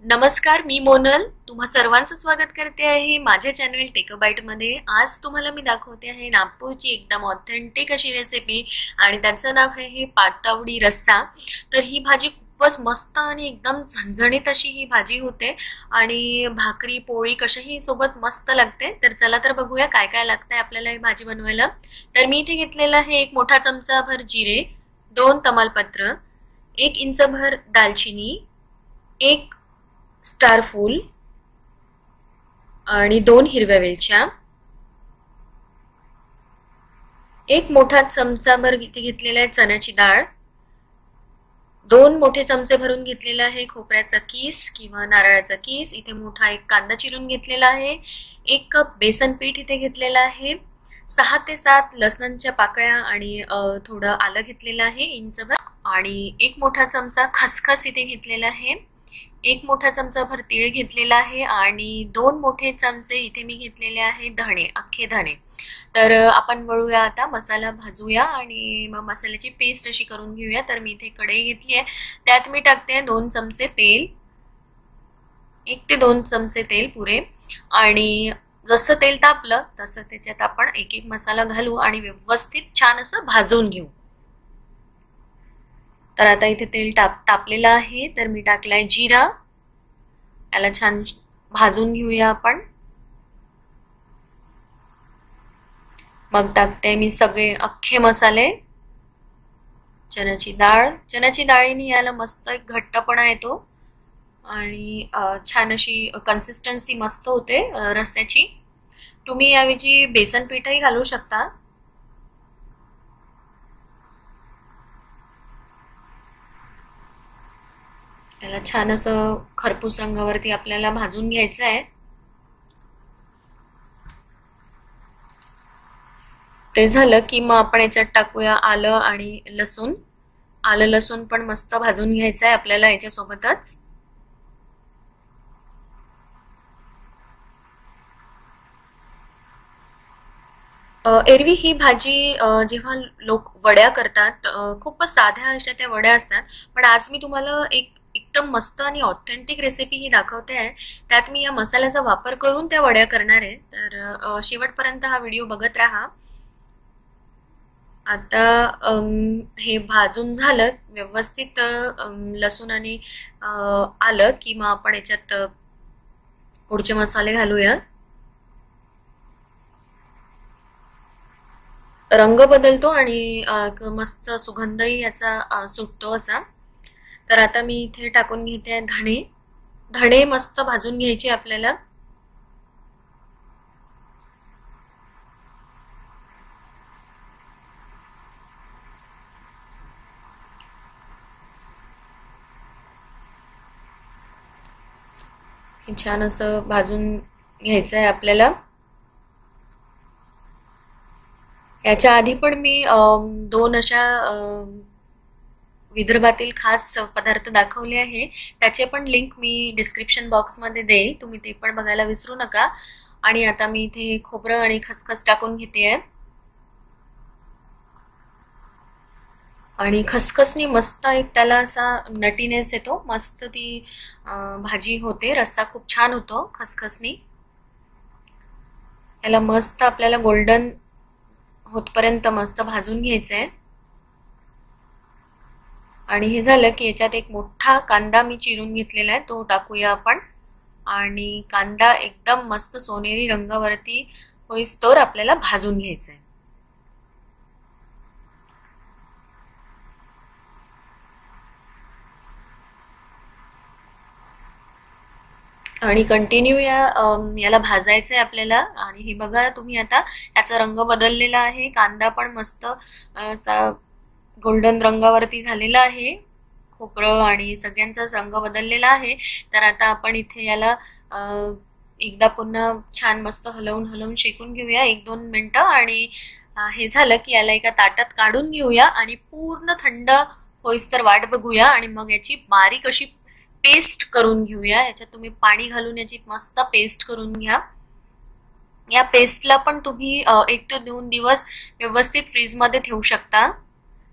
नमस्कार, मी मोनल तुम्हा सर्वांचं स्वागत करते आहे माझ्या चॅनल टेक अ बाईट मध्ये। आज तुम्हाला मी दाखवते आहे नागपूरची एकदम ऑथेंटिक अशी रेसिपी आणि त्याचं नाव आहे पाटवडी रस्सा। तर ही भाजी खूपच मस्त आणि एकदम झणझणीत अशी ही भाजी होते आणि भाकरी पोळी कशाही सोबत मस्त लागते। तर चला तर बघूया काय काय लागतंय आपल्याला ही भाजी बनवायला। तर मी इथे घेतलेला आहे 1 मोठा चमचा भर जिरे, 2 तमालपत्र, 1 इंच भर दालचिनी, 1 स्टार फूल आणि 2 हिरव्या वेलच्या, 1 मोठा चमचा भर इथे घेतलेला आहे चण्याची डाळ, 2 मोठे चमचे भरून घेतलेला आहे खोबऱ्याचा कीस किंवा नारळाचा कीस, इथे मोठा 1 कांदा चिरून घेतलेला आहे, 1 कप बेसन पीठ इथे घेतलेला आहे, 6 ते 7 लसणाच्या पाकळ्या आणि थोडं आलं घेतलेलं आहे इंचभर, आणि 1 मोठा चमचा खसखस इथे घेतलेला आहे, 1 मोठा चमचा भर तीळ घेतलेला आहे आणि 2 मोठे चमचे इथे मी घेतलेले आहे धणे, अख्खे धणे। तर आपण वळूया आता, मसाला भाजूया आणि मग मसाल्याची पेस्ट अशी करून घेऊया। तर मी इथे कढई घेतली आहे, त्यात मी टाकते 2 चमचे तेल, 1 ते 2 चमचे तेल पुरे, आणि जसं तेल तापलं तसं त्याच्यात आपण एक एक मसाला घालू आणि व्यवस्थित छान असं भाजून घेऊ। तर आता इथे तेल तापलेलं आहे, तर मी टाकलाय जिरा, याला छान भाजून घेऊया आपण। मग टाकते मी सगळे अख्खे मसाले, चण्याची डाळीने याला मस्त एक घट्टपणा येतो आणि छान अशी कन्सिस्टन्सी मस्त होते रस्स्याची। तुम्ही याऐवजी बेसन पीठही घालू शकता। याला छान असं खरपूस रंगावरती आपल्याला भाजून घ्यायचं आहे। ते झालं की मग आपण याच्यात टाकूया आलं आणि लसूण। आलं लसूण पण मस्त भाजून घ्यायचं आहे आपल्याला याच्यासोबतच। एरवी ही भाजी जेव्हा लोक वड्या करतात, खूपच साध्या अशा त्या वड्या असतात, पण आज मी तुम्हाला एक एकदम मस्त आणि ऑथेंटिक रेसिपी ही दाखवते आहे। त्यात मी या मसाल्याचा वापर करून त्या वड्या करणार आहे, तर शेवटपर्यंत हा व्हिडिओ बघत राहा। आता हे भाजून झालं व्यवस्थित लसूण आणि आलं की मग आपण याच्यात पुढचे मसाले घालूया। रंग बदलतो आणि मस्त सुगंधही याचा सुटतो असा। तर आता मी इथे टाकून घेते धणे। धणे मस्त भाजून घ्यायचे आपल्याला। हे छान असं भाजून घ्यायचं आहे आपल्याला। याच्या आधी पण मी 2 अशा विदर्भातील खास पदार्थ दाखवले आहे, त्याचे पण लिंक मी डिस्क्रिप्शन बॉक्स मध्ये देईल, तुम्ही ते पण बघायला विसरू नका। आणि आता मी इथे खोबरं आणि खसखस टाकून घेते आहे, आणि खसखसनी मस्त एक त्याला असा नटीनेस येतो, मस्त ती भाजी होते, रस्सा खूप छान होतो खसखसनी। याला मस्त आपल्याला गोल्डन होतपर्यंत मस्त भाजून घ्यायचंय। आणि हे झालं की याच्यात 1 मोठा कांदा मी चिरून घेतलेला आहे, तो टाकूया आपण, आणि कांदा एकदम मस्त सोनेरी रंगावरती होईस्तोवर आपल्याला भाजून घ्यायचा आहे। आणि कंटिन्यू याला भाजायचं आहे आपल्याला। आणि हे बघा तुम्ही, आता याचा रंग बदललेला आहे, कांदा पण मस्त असा गोल्डन रंगावरती झालेला आहे, खोबरं आणि सगळ्यांचाच रंग बदललेला आहे। तर आता आपण इथे याला एकदा पुन्हा छान मस्त हलवून शेकून घेऊया 1-2 मिनिटं, आणि हे झालं की याला एका ताटात काढून घेऊया आणि पूर्ण थंड होईस्तर वाट बघूया, आणि मग याची बारीक अशी पेस्ट करून घेऊया। याच्यात तुम्ही पाणी घालून याची मस्त पेस्ट करून घ्या। या पेस्टला पण तुम्ही 1 ते 2 दिवस व्यवस्थित फ्रीज मध्ये ठेवू शकता।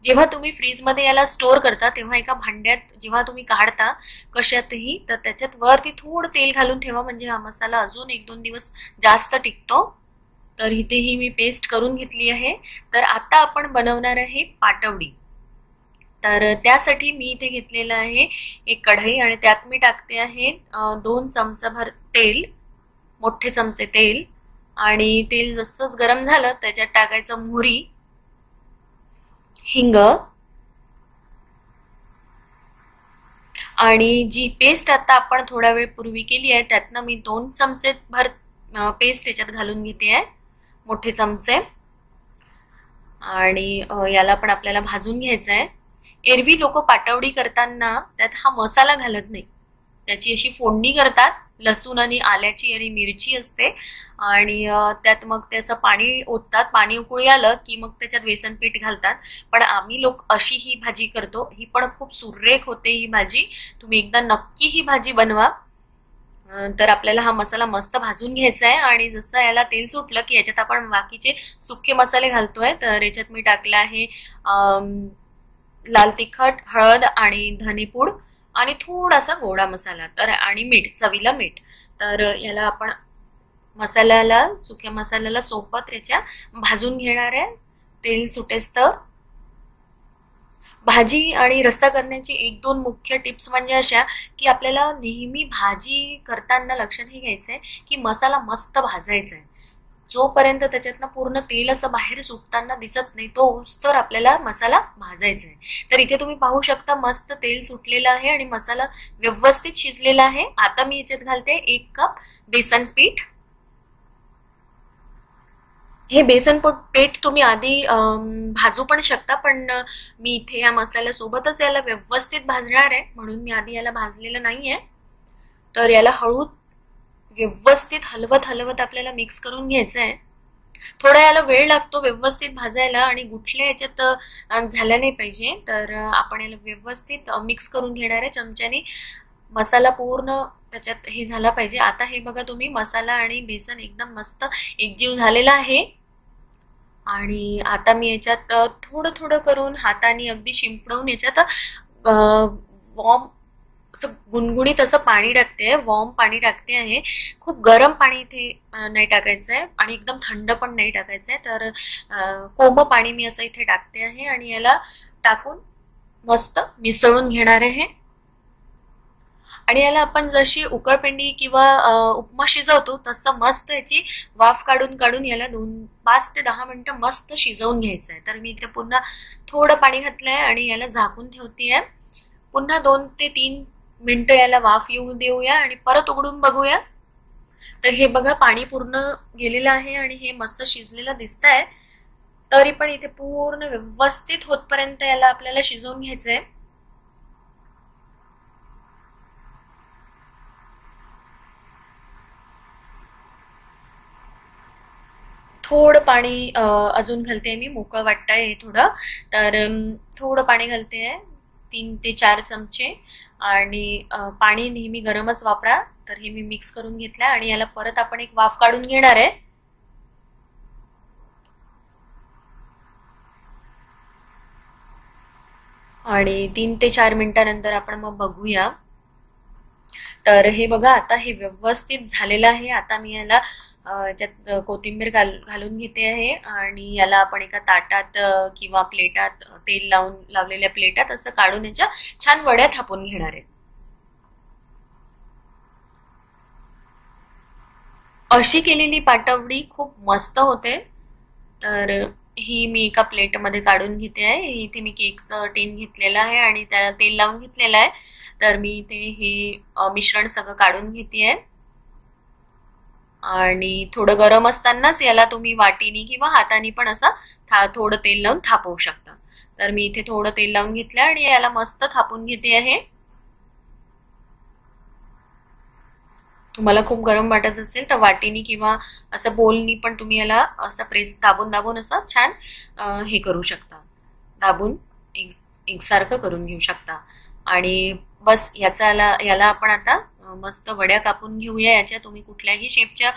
जेव्हा तुम्ही फ्रीजमध्ये याला स्टोअर करता तेव्हा एका भांड्यात जेव्हा तुम्ही काढता कशातही, तर त्याच्यात वरती थोडं तेल घालून ठेवा, म्हणजे हा मसाला अजून 1-2 दिवस जास्त टिकतो. तर इथेही मी पेस्ट करून घेतली आहे. तर आता आपण बनवणार आहे पाटवडी. तर त्यासाठी मी इथे घेतलेलं आहे एक कढई आणि त्यात मी टाकते आहे 2 चमचाभर तेल, मोठे चमचे तेल. आणि तेल जसंच गरम झालं त्याच्यात टाकायचं मोहरी, हिंग आणि जी पेस्ट आता आपण थोडा वेळ पूर्वी केली आहे त्यातनं मी 2 चमचे भर पेस्ट याच्यात घालून घेते आहे, मोठे चमचे. आणि याला पण आपल्याला भाजून घ्यायचं आहे. एरवी लोक पाटवडी करताना त्यात हा मसाला घालत नाही, त्याची अशी फोडणी करतात, लसूण आणि आल्याची आणि मिरची असते आणि त्यात मग ते असं पाणी ओततात, पाणी उकळी आलं की मग त्याच्यात बेसन पीठ घालतात. पण आम्ही लोक अशी ही भाजी करतो, ही पण खूप सुरेख होते ही भाजी. तुम्ही एकदा नक्की ही भाजी बनवा. तर आपल्याला हा मसाला मस्त भाजून घ्यायचा आहे आणि जसं याला तेल सुटलं की याच्यात आपण बाकीचे सुके मसाले घालतोय. तर याच्यात मी टाकला आहे लाल तिखट, हळद आणि धनेपूड आणि थोडासा गोडा मसाला, तर आणि मीठ, चवीला मीठ. तर याला आपण मसाल्याला, सुक्या मसाल्याला सोबत याच्या भाजून घेणार आहे तेल सुटेस्तर. भाजी आणि रस्सा करण्याची 1-2 मुख्य टिप्स म्हणजे अशा की आपल्याला नेहमी भाजी करताना लक्षात हे घ्यायचंय की मसाला मस्त भाजायचा आहे. जोपर्यंत त्याच्यातनं पूर्ण तेल असं बाहेर सुटताना दिसत नाही तर आपल्याला मसाला भाजायचा आहे. तर इथे तुम्ही पाहू शकता मस्त तेल सुटलेलं आहे आणि मसाला व्यवस्थित शिजलेला आहे. आता मी याच्यात घालते 1 कप बेसन पीठ. हे बेसन पीठ तुम्ही आधी भाजू पण शकता, पण मी इथे या मसाल्यासोबतच याला व्यवस्थित भाजणार आहे म्हणून मी आधी याला भाजलेलं नाहीये. तर याला हळू व्यवस्थित हलवत हलवत आपल्याला मिक्स करून घ्यायचं आहे. थोडा याला वेळ लागतो व्यवस्थित भाजायला आणि गुठल्या याच्यात झाल्या नाही पाहिजे. तर आपण याला व्यवस्थित मिक्स करून घेणार आहे चमच्याने. मसाला पूर्ण त्याच्यात हे झाला पाहिजे. आता हे बघा तुम्ही, मसाला आणि बेसन एकदम मस्त एकजीव झालेला आहे. आणि आता मी याच्यात थोडं थोडं करून हाताने अगदी शिंपडवून याच्यात वॉर्म असं गुणगुणीत असं पाणी टाकते, वॉर्म पाणी टाकते आहे. खूप गरम पाणी इथे नाही टाकायचं आहे आणि एकदम थंड पण नाही टाकायचं आहे. तर कोमट पाणी मी असं इथे टाकते आहे आणि याला टाकून मस्त मिसळून घेणार आहे. आणि याला आपण जशी उकळपेंडी किंवा उपमा शिजवतो तसं मस्त याची वाफ काढून काढून याला 5 ते 10 मिनिटं मस्त शिजवून घ्यायचं आहे. तर मी इथे पुन्हा थोडं पाणी घातलंय आणि याला झाकून ठेवतेय. पुन्हा 2 ते 3 मिनिटं याला वाफ येऊ देऊया आणि परत उघडून बघूया. तर हे बघा पाणी पूर्ण गेलेलं आहे आणि हे मस्त शिजलेलं दिसत आहे. तरी पण इथे पूर्ण व्यवस्थित होतपर्यंत याला आपल्याला शिजवून घ्यायचंय. थोडं पाणी अजून घालते मी, मोकळं वाटतंय हे थोडं. तर थोडं पाणी घालते आहे, 3 ते 4 चमचे. आणि पाणी नेहमी गरमच वापरा. तर हे मी मिक्स करून घेतलंय आणि याला परत आपण एक वाफ काढून घेणार आहे. आणि 3 ते 4 मिनिटांनंतर आपण मग बघूया. तर हे बघा आता हे व्यवस्थित झालेलं आहे. आता मी याला याच्यात कोथिंबीर घालून घेते आहे आणि याला आपण एका ताटात किंवा प्लेटात, तेल लावलेल्या प्लेटात असं काढून याच्या छान वड्या थापून घेणार आहे. अशी केलेली पाटवडी खूप मस्त होते. तर ही मी एका प्लेटमध्ये काढून घेते आहे. इथे मी केकचं टेन घेतलेलं आहे आणि त्याला तेल लावून घेतलेलं आहे. तर मी इथे हे मिश्रण सगळं काढून घेते आहे आणि थोडं गरम असतानाच याला तुम्ही वाटीनी किंवा हातानी पण असं थोडं तेल लावून थापवू शकता. तर मी इथे थोडं तेल लावून घेतलं आणि याला मस्त थापून घेते आहे. तुम्हाला खूप गरम वाटत असेल तर वाटीनी किंवा असं बोलनी पण तुम्ही याला असं प्रेस दाबून दाबून असं छान हे करू शकता, दाबून एकसारखं करून घेऊ शकता. आणि बस याला आपण आता मस्त वड्या कापून घेऊया. याच्या तुम्ही कुठल्याही शेपच्या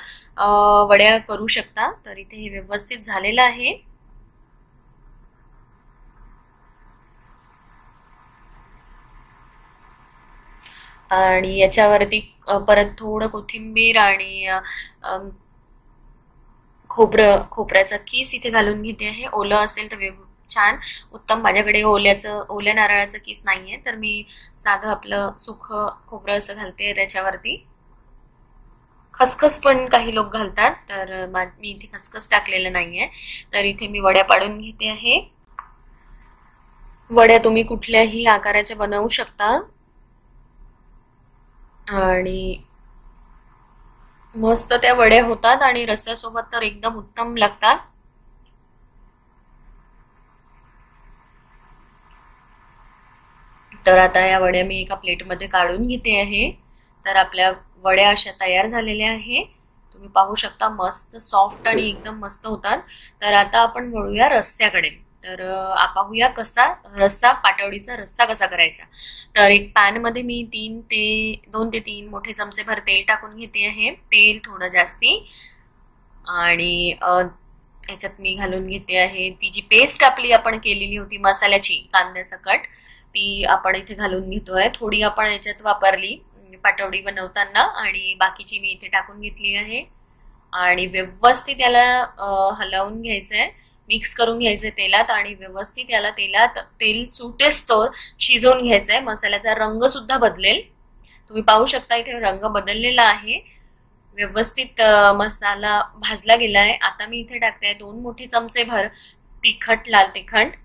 वड्या करू शकता. तर इथे हे व्यवस्थित झालेलं आहे. आणि याच्यावरती परत थोडं कोथिंबीर आणि खोबऱ्याचा किस इथे घालून घेते आहे. ओलं असेल तर छान उत्तम. माझ्याकडे ओल्या नारळाचं किस नाहीये, तर मी साधं आपलं सुखं खोबरं असं घालते त्याच्यावरती. खसखस पण काही लोक घालतात, तर मी इथे खसखस टाकलेलं नाहीये. तर इथे मी वड्या पाडून घेते आहे. वड्या तुम्ही कुठल्याही आकाराच्या बनवू शकता आणि मस्त त्या वड्या होतात आणि रस्स्यासोबत तर एकदम उत्तम लागतात. तर आता या वड्या मी एका प्लेटमध्ये काढून घेते आहे. तर आपल्या वड्या अशा तयार झालेल्या आहे. तुम्ही पाहू शकता मस्त सॉफ्ट आणि एकदम मस्त होतात. तर आता आपण वळूया रस्स्याकडे. तर पाहूया कसा रस्सा, पाटवडीचा रस्सा कसा करायचा. तर एक पॅन मध्ये मी 2 ते 3 मोठे चमचे भर तेल टाकून घेते आहे. तेल थोडं जास्ती आणि याच्यात मी घालून घेते आहे ती जी पेस्ट आपली आपण केलेली होती मसाल्याची कांद्यासकट, ती आपण इथे घालून घेतोय. थोडी आपण याच्यात वापरली पाटवडी बनवताना आणि बाकीची मी इथे टाकून घेतली आहे आणि व्यवस्थित याला हलवून घ्यायचंय, मिक्स करून घ्यायचंय तेलात आणि व्यवस्थित याला तेल सुटेस्तोवर शिजवून घ्यायचंय. मसाल्याचा रंग सुद्धा बदलेल. तुम्ही पाहू शकता इथे रंग बदललेला आहे. व्यवस्थित मसाला भाजला गेलाय. आता मी इथे टाकते 2 मोठे चमचे भर तिखट, लाल तिखट.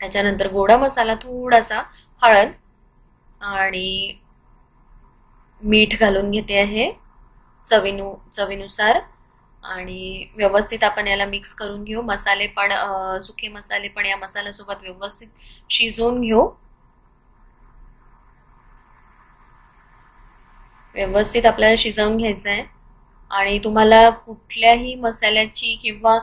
त्याच्यानंतर गोडा मसाला, थोडासा हळद आणि मीठ घालून घेते आहे चवीनुसार आणि व्यवस्थित आपण याला मिक्स करून घेऊ. मसाले पण सुके मसाले पण या मसाल्यासोबत व्यवस्थित शिजवून घेऊ. व्यवस्थित आपल्याला शिजवून घ्यायचं आहे आणि तुम्हाला कुठल्याही मसाल्याची किंवा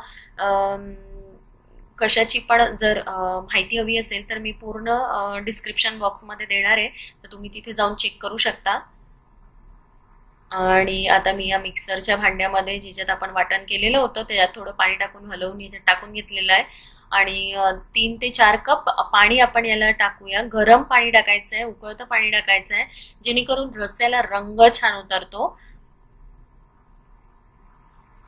कशाची पण जर माहिती हवी असेल तर मी पूर्ण डिस्क्रिप्शन बॉक्समध्ये देणार आहे, तर तुम्ही तिथे जाऊन चेक करू शकता. आणि आता मी या मिक्सरच्या भांड्यामध्ये ज्याच्यात आपण वाटण केलेलं होतं त्याच्यात थोडं पाणी टाकून हलवून याच्यात टाकून घेतलेलं आहे आणि 3 ते 4 कप पाणी आपण याला टाकूया. गरम पाणी टाकायचं आहे, उकळतं पाणी टाकायचं आहे, जेणेकरून रस्स्याला रंग छान उतरतो.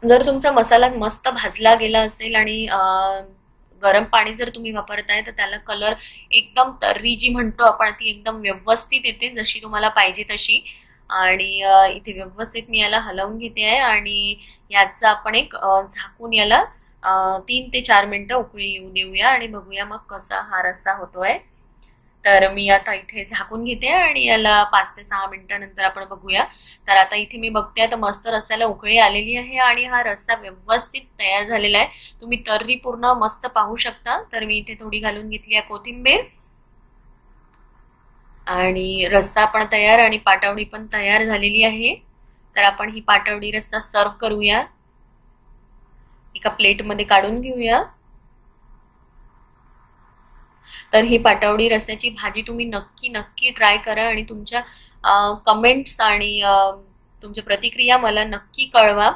जर तुमचा मसाला मस्त भाजला गेला असेल आणि गरम पाणी जर तुम्ही वापरताय तर त्याला कलर एकदम तर्री जी म्हणतो आपण ती एकदम व्यवस्थित येते, जशी तुम्हाला पाहिजे तशी. आणि इथे व्यवस्थित मी याला हलवून घेते आहे आणि याचा आपण एक झाकून याला 3 ते 4 मिनिटं उकळी येऊ देऊया आणि बघूया मग कसा हा रस्सा होतोय. तर मी आता इथे झाकून घेते आणि याला 5 ते 6 मिनिटांनंतर आपण बघूया. तर आता इथे मी बघते तर मस्त रस्स्याला उकळी आलेली आहे आणि हा रस्सा व्यवस्थित तयार झालेला आहे. तुम्ही तर्री पूर्ण मस्त पाहू शकता. तर मी इथे थोडी घालून घेतली आहे कोथिंबीर आणि रस्सा पण तयार आणि पाटवडी पण तयार झालेली आहे. तर आपण ही पाटवडी रस्सा सर्व करूया, एका प्लेटमध्ये काढून घेऊया. तर ही पाटवडी रस्स्याची भाजी तुम्ही नक्की ट्राय करा आणि तुमच्या कमेंट्स आणि तुमच्या प्रतिक्रिया मला नक्की कळवा.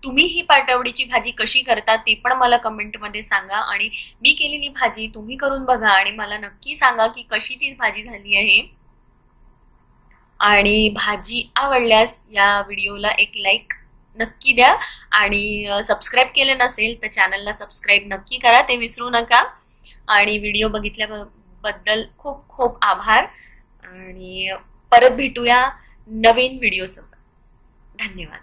तुम्ही ही पाटवडीची भाजी कशी करता ते पण मला कमेंटमध्ये सांगा आणि मी केलेली भाजी तुम्ही करून बघा आणि मला नक्की सांगा की कशी ती भाजी झाली आहे. आणि भाजी आवडल्यास या व्हिडिओला एक लाईक नक्की द्या आणि सबस्क्राईब केलं नसेल तर चॅनलला सबस्क्राईब नक्की करा, ते विसरू नका. आणि व्हिडिओ बघितल्याबद्दल खूप खूप आभार आणि परत भेटूया नवीन व्हिडिओसोबत. धन्यवाद.